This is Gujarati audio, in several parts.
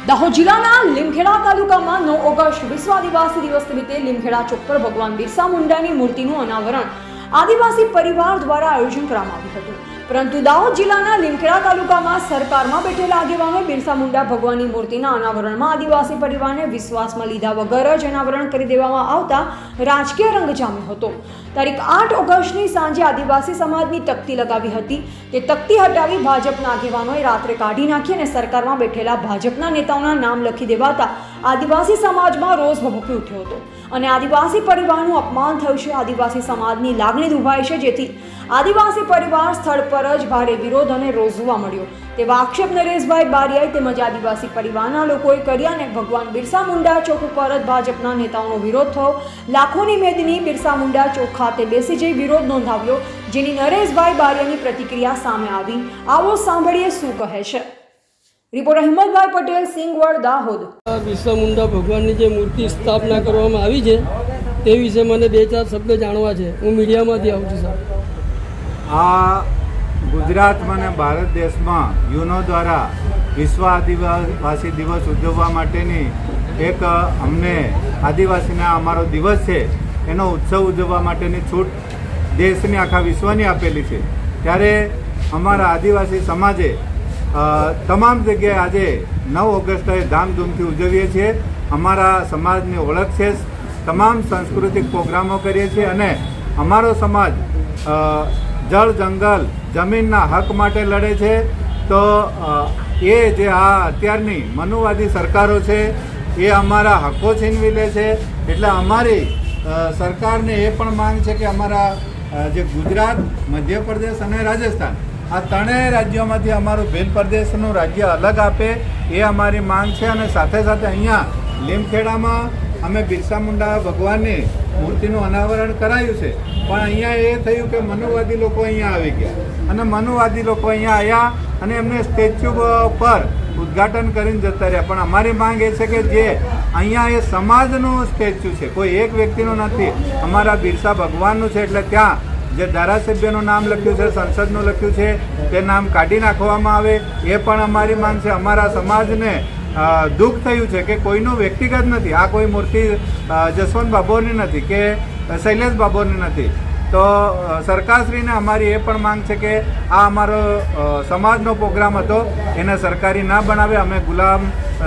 દાહોદ જિલ્લાના લીમખેડા તાલુકામાં 9 ઓગસ્ટ વિશ્વ આદિવાસી દિવસ નિમિત્તે લીમખેડા ચોક પર ભગવાન બિરસા મુંડાની મૂર્તિનું અનાવરણ આદિવાસી પરિવાર દ્વારા આયોજન કરવામાં આવ્યું હતું, પરંતુ દાહોદ જિલ્લાના લીમખેડા તાલુકામાં સરકારમાં બેઠેલા આગેવાનોએ બિરસા મુંડા ભગવાનની મૂર્તિના અનાવરણમાં આદિવાસી પરિવારને વિશ્વાસમાં લીધા વગર જ અનાવરણ કરી દેવામાં આવતા રાજકીય રંગ જામ્યો હતો। તારીખ 8 ઓગસ્ટની સાંજે આદિવાસી સમાજની તકતી લગાવી હતી, તે તકતી હટાવી ભાજપના આગેવાનોએ રાત્રે કાઢી નાખી અને સરકારમાં બેઠેલા ભાજપના નેતાઓના નામ લખી દેવાતા આદિવાસી સમાજમાં રોષ ભભૂકી ઉઠ્યો હતો અને આદિવાસી પરિવારનું અપમાન થયું છે। આદિવાસી સમાજની લાગણી દુભાઈ છે, જેથી આદિવાસી પરિવાર સ્થળ પર જ ભારે વિરોધ અને રોષ જોવા મળ્યો તેવા આક્ષેપ નરેશભાઈ બારિયાએ તેમજ આદિવાસી પરિવારના લોકોએ કર્યા અને ભગવાન બિરસા મુંડા ચોક ઉપર જ ભાજપના નેતાઓનો વિરોધ થયો। લાખોની મેદની બિરસા મુંડા ચોક ખાતે બેસી જઈ વિરોધ નોંધાવ્યો, જેની નરેશભાઈ બારિયાની પ્રતિક્રિયા સામે આવી। આવો સાંભળીએ શું કહે છે। રિપોર્ટર હિંમતભાઈ પટેલ, સિંગવડ, દાહોદ। બિરસા મુંડા ભગવાનની જે મૂર્તિ સ્થાપના કરવામાં આવી છે તે વિશે મને 2-4 શબ્દ જાણવા છે। હું મીડિયામાંથી આવું છું સાહેબ। આ ગુજરાતમાં અને ભારત દેશમાં યુનો દ્વારા વિશ્વ આદિવાસી દિવસ ઉજવવા માટેની એક અમને આદિવાસીના અમારો દિવસ છે એનો ઉત્સવ ઉજવવા માટેની છૂટ દેશની આખા વિશ્વની આપેલી છે, ત્યારે અમારા આદિવાસી સમાજે તમામ જગ્યાએ આજે 9 ઓગસ્ટે ધામધૂમથી ઉજવીએ છીએ। અમારા સમાજની ઓળખ છે, તમામ સાંસ્કૃતિક પ્રોગ્રામો કરીએ છીએ અને અમારો સમાજ જળ જંગલ જમીનના હક માટે લડે છે। તો એ જે આ અત્યારની મનુવાદી સરકારો છે એ અમારા હકો છીનવી લે છે, એટલે અમારી સરકારને એ પણ માંગ છે કે અમારા જે ગુજરાત, મધ્યપ્રદેશ અને રાજસ્થાન આ ત્રણેય રાજ્યોમાંથી અમારું ભીલ પ્રદેશનું રાજ્ય અલગ આપે એ અમારી માંગ છે। અને સાથે સાથે અહીંયા લીમખેડામાં અમે બિરસા મુંડા ભગવાનની મૂર્તિનું અનાવરણ કરાયું છે, પણ અહીંયા એ થયું કે મનુવાદી લોકો અહીંયા આવી ગયા અને મનુવાદી લોકો અહીંયા આવ્યા અને એમને સ્ટેચ્યુ પર ઉદ્ઘાટન કરીને જતા રહ્યા। પણ અમારી માંગ એ છે કે જે અહીંયા એ સમાજનું સ્ટેચ્યુ છે, કોઈ એક વ્યક્તિનું નથી, અમારા બિરસા ભગવાનનું છે, એટલે ત્યાં જે ધારાસભ્યનું નામ લખ્યું છે, સંસદનું લખ્યું છે, તે નામ કાઢી નાખવામાં આવે એ પણ અમારી માંગ છે। અમારા સમાજને દુઃખ થયું છે કે કોઈનું વ્યક્તિગત નથી, આ કોઈ મૂર્તિ જસવંત બાબોરની નથી કે શૈલેષ બાબોરની નથી। તો સરકારશ્રીને અમારી એ પણ માંગ છે કે આ અમારો સમાજનો પ્રોગ્રામ હતો એને સરકારી ના બનાવે। અમે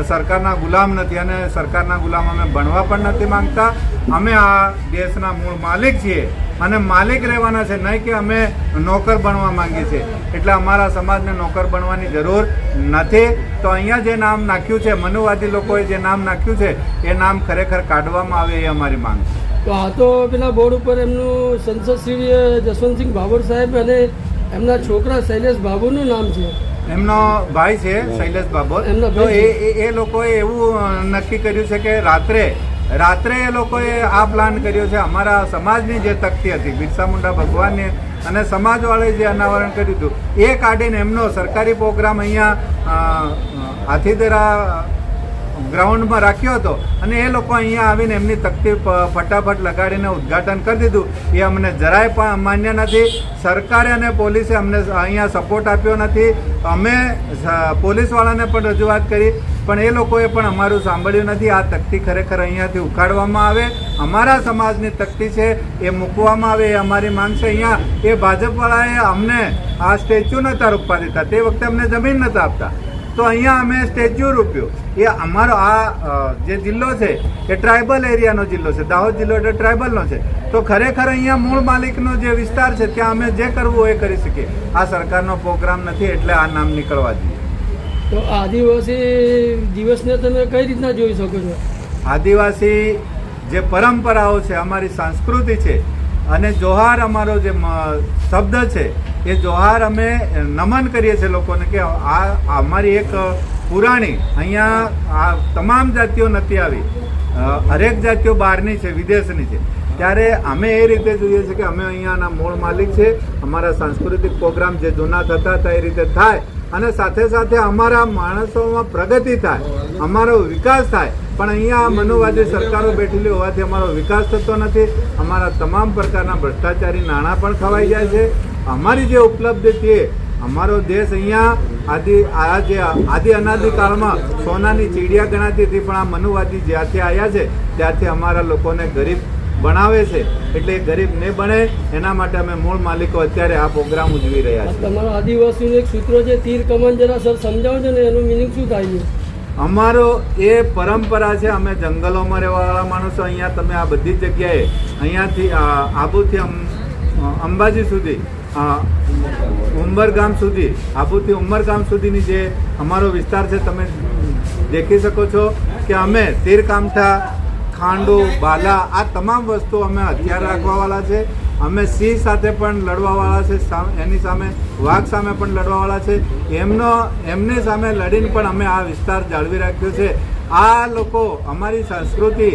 સરકારના ગુલામ નથી અને સરકારના ગુલામ અમે બનવા પણ નથી માંગતા। અમે આ દેશના મૂળ માલિક છીએ અને માલિક રહેવાના છે, નહીં કે અમે નોકર બનવા માંગીએ છીએ, એટલે અમારા સમાજને નોકર બનવાની જરૂર નથી। તો અહીંયા જે નામ નાખ્યું છે, મનુવાદી લોકોએ જે નામ નાખ્યું છે એ નામ ખરેખર કાઢવામાં આવે એ અમારી માંગ છે। તો આ તો પેલા બોર્ડ ઉપર એમનું સંસદ શ્રી જસવંતસિંહ ભાભોર સાહેબ અને એમના છોકરા શૈલેષ બાબુનું નામ છે, એમનો ભાઈ છે શૈલેષ બાબોર। તો એ લોકોએ એવું નક્કી કર્યું છે કે રાત્રે એ લોકોએ આ પ્લાન કર્યો છે। અમારા સમાજની જે તકતી હતી બિરસા મુંડા ભગવાનની અને સમાજવાળાએ જે અનાવરણ કર્યું હતું એ કાઢીને એમનો સરકારી પ્રોગ્રામ અહીંયા હાથીદરા ગ્રાઉન્ડમાં રાખ્યો હતો અને એ લોકો અહીંયા આવીને એમની તકતી ફટાફટ લગાડીને ઉદ્ઘાટન કરી દીધું। એ અમને જરાય પણ માન્ય નથી। સરકારે અને પોલીસે અમને અહીંયા સપોર્ટ આપ્યો નથી। અમે પોલીસવાળાને પણ રજૂઆત કરી, પણ એ લોકોએ પણ અમારું સાંભળ્યું નથી। આ તકતી ખરેખર અહીંયાથી ઉખાડવામાં આવે, અમારા સમાજની તકતી છે એ મૂકવામાં આવે એ અમારી માંગ છે। અહીંયા એ ભાજપવાળાએ અમને આ સ્ટેચ્યુ નહોતા રૂપવા દેતા, તે વખતે અમને જમીન નહોતા આપતા, તો અહીંયા અમે સ્ટેચ્યુ રૂપ્યું। એ અમારો આ જે જિલ્લો છે એ ટ્રાઇબલ એરિયાનો જિલ્લો છે, દાહોદ જિલ્લો એટલે ટ્રાઇબલનો છે, તો ખરેખર અહીંયા મૂળ માલિકનો જે વિસ્તાર છે ત્યાં અમે જે કરવું હોય એ કરી શકીએ। આ સરકારનો પ્રોગ્રામ નથી, એટલે આ નામ નીકળવા જોઈએ। તો આદિવાસી દિવસને તમે કઈ રીતના જોઈ શકો છો? આદિવાસી જે પરંપરાઓ છે, અમારી સંસ્કૃતિ છે અને જોહાર અમારો જે શબ્દ છે એ જોહાર અમે નમન કરીએ છીએ લોકોને કે આ અમારી એક પુરાણી, અહીંયા આ તમામ જાતિઓ નથી આવી, હરેક જાતિઓ બહારની છે, વિદેશની છે, ત્યારે અમે એ રીતે જોઈએ છીએ કે અમે અહીંયાના મૂળ માલિક છે। અમારા સાંસ્કૃતિક પ્રોગ્રામ જે જૂના થતા હતા એ રીતે થાય અને સાથે સાથે અમારા માણસોમાં પ્રગતિ થાય, અમારો વિકાસ થાય। પણ અહીંયા મનુવાદી સરકારો બેઠેલી હોવાથી અમારો વિકાસ થતો નથી। અમારા તમામ પ્રકારના ભ્રષ્ટાચારી નાણાં પણ ખવાઈ જાય છે। અમારી જે ઉપલબ્ધિ છે અમારો દેશ અહીંયા આદિ અનાદિ કાળમાં સોનાની ચીડિયા ગણાતી હતી, પણ આ મનુવાદી જ્યાંથી આવ્યા છે ત્યારથી અમારા લોકોને ગરીબ બનાવે છે. એટલે ગરીબ ને બને એના માટે અમે મૂળ માલિકો અત્યારે આ પ્રોગ્રામ ઉજવી રહ્યા છીએ. તમારા આદિવાસીનું એક સૂત્ર છે તીર કમાન, જરા સર સમજાવજો ને એનું મિનિંગ શું થાય છે? અમારો એ પરંપરા છે. અમે જંગલોમાં રહેવાવાળા માણસો. અહીંયા તમે આ બધી જગ્યાએ અહીંયાથી આબુથી અંબાજી સુધી, ઉંમરગામ સુધી, આબુથી ઉંમરગામ સુધીની જે અમારો વિસ્તાર છે તમે દેખી શકો છો કે અમે તીરકામઠા, ખાંડો, બાલા આ તમામ વસ્તુ અમે હથિયાર રાખવાવાળા છે. અમે સિંહ સાથે પણ લડવાવાળા છે, એની સામે વાઘ સામે પણ લડવાવાળા છે. એમની સામે લડીને પણ અમે આ વિસ્તાર જાળવી રાખ્યો છે. આ લોકો અમારી સંસ્કૃતિ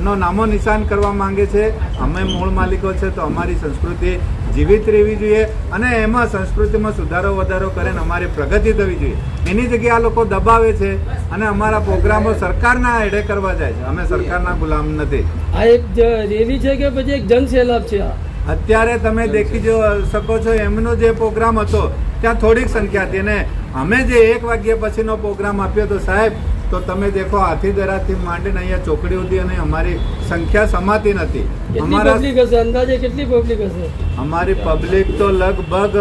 નો નામો નિશાન કરવા માંગે છે. અમે મૂળ માલિકો છે તો અમારી સંસ્કૃતિ જીવિત રહેવી જોઈએ અને એમાં સંસ્કૃતિમાં સુધારો વધારો કરીને અમારી પ્રગતિ થવી જોઈએ. એની જગ્યાએ આ લોકો દબાવે છે અને અમારા પ્રોગ્રામો સરકારના એડે કરવા જાય છે. અમે સરકારના ગુલામ નથી. આ એક રેલી છે કે પછી એક જન સૈલાબ છે? અત્યારે તમે દેખી શકો છો એમનો જે પ્રોગ્રામ હતો ત્યાં થોડીક સંખ્યા હતી અને અમે જે 1 વાગ્યા પછીનો પ્રોગ્રામ આપ્યો તો સાહેબ, તો તમે દેખો હાથીદરાથી માંડીને અહીંયા ચોકડી સુધી અને અમારી સંખ્યા સમાતી નથી. કેટલી પબ્લિક હશે? અંદાજે કેટલી પબ્લિક હશે? અમારી પબ્લિક તો લગભગ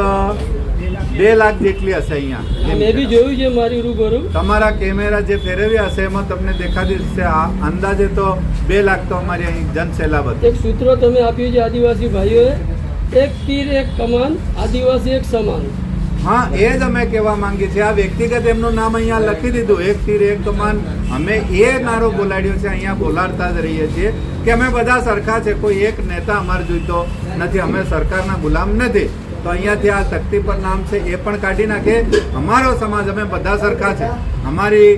2 લાખ જેટલી હશે અહીંયા. મેં બી જોયું છે મારી રૂબરૂ. તમારા કેમેરા જે ફેરવ્યા હશે એમાં તમને દેખાતી હશે. અંદાજે તો 2 લાખ તો અમારી અહીં જનસેલાબ હતી. એક સૂત્ર તમે આપ્યું છે આદિવાસી ભાઈઓએ, એક તીર એક કમાન, આદિવાસી એક સમાન. હા, એ જ અમે કહેવા માંગીએ છીએ. આ વ્યક્તિગત એમનું નામ અહીંયા લખી દીધું, એક તીર એક કમાન. અમે એ નારો બોલાડ્યો છે, અહીંયા બોલાડતા જ રહીએ છીએ કે અમે બધા સરખા છે. કોઈ એક નેતા અમારે જોઈતો નથી. અમે સરકારના ગુલામ નથી. તો અહીંયાથી આ તકતી પર નામ છે એ પણ કાઢી નાખે. અમારો સમાજ અમે બધા સરખા છે. અમારી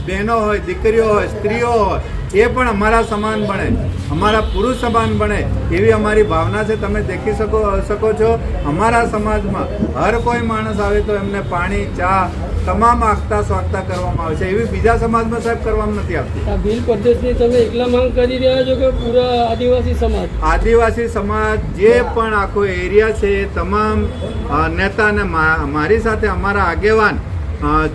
બહેનો હોય, દીકરીઓ હોય, સ્ત્રીઓ હોય, એ પણ અમારા સમાન બને, અમારા પુરુષ સમાન બને એવી અમારી ભાવના છે. તમે દેખી શકો છો અમારા સમાજમાં હર કોઈ માણસ આવે તો એમને પાણી, ચા તમામ આગતા સ્વાગતા કરવામાં આવે છે. એવી બીજા સમાજમાં સાહેબ કરવામાં નથી આવતી. આ બિલ પ્રદેશની તમે એકલા માંગ કરી રહ્યા છો કે પૂરા આદિવાસી સમાજ? આદિવાસી સમાજ જે પણ આખો એરિયા છે એ તમામ નેતા અને મારી સાથે અમારા આગેવાન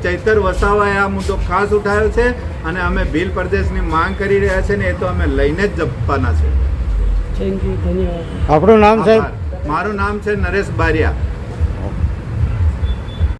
ચૈતર વસાવાએ આ મુદ્દો ખાસ ઉઠાવ્યો છે અને અમે ભીલ પ્રદેશની માંગ કરી રહ્યા છે ને એ તો અમે લઈને જ જપવાના છે. થેન્ક યુ, ધન્યવાદ. આપણું નામ સાહેબ? મારું નામ છે નરેશ બારિયા.